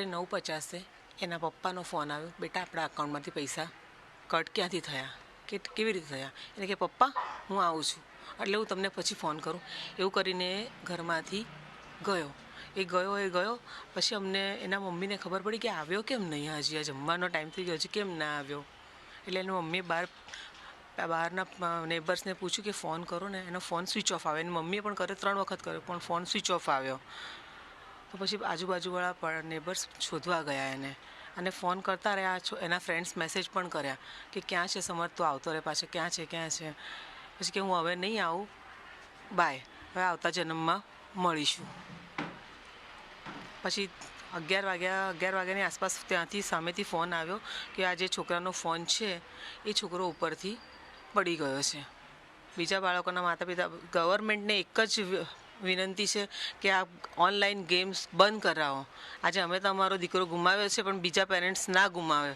રાત્રે 9:50 એના પપ્પાનો ફોન આવ્યો, બેટા આપણા અકાઉન્ટમાંથી પૈસા કટ ક્યાંથી થયા, કે કેવી રીતે થયા? એટલે કે પપ્પા હું આવું છું, એટલે હું તમને પછી ફોન કરું. એવું કરીને ઘરમાંથી ગયો. એ ગયો પછી અમને એના મમ્મીને ખબર પડી કે આવ્યો કેમ નહીં, હજી આ જમવાનો ટાઈમ થઈ ગયો, હજી કેમ ના આવ્યો. એટલે એની મમ્મીએ બહારના નેબર્સને પૂછ્યું કે ફોન કરો ને, એનો ફોન સ્વિચ ઓફ આવ્યો. એની મમ્મીએ પણ કર્યો, 3 વખત કર્યો, પણ ફોન સ્વિચ ઓફ આવ્યો. તો પછી આજુબાજુવાળા નેબર્સ શોધવા ગયા એને, અને ફોન કરતા રહ્યા. એના ફ્રેન્ડ્સ મેસેજ પણ કર્યા કે ક્યાં છે સમર્થ, તો આવતો રહે પાછો, ક્યાં છે. પછી કે હું હવે નહીં આવું, બાય, હવે આવતા જન્મમાં મળીશું. પછી 11 વાગ્યાની આસપાસ ત્યાંથી સામેથી ફોન આવ્યો કે આ જે છોકરાનો ફોન છે એ છોકરો ઉપરથી પડી ગયો છે. બીજા બાળકોના માતા પિતા, ગવર્મેન્ટને એક જ વિનંતી છે કે આ ઓનલાઈન ગેમ્સ બંધ કરાવો. આજે અમે તો અમારો દીકરો ગુમાવ્યો છે, પણ બીજા પેરેન્ટ્સ ના ગુમાવે.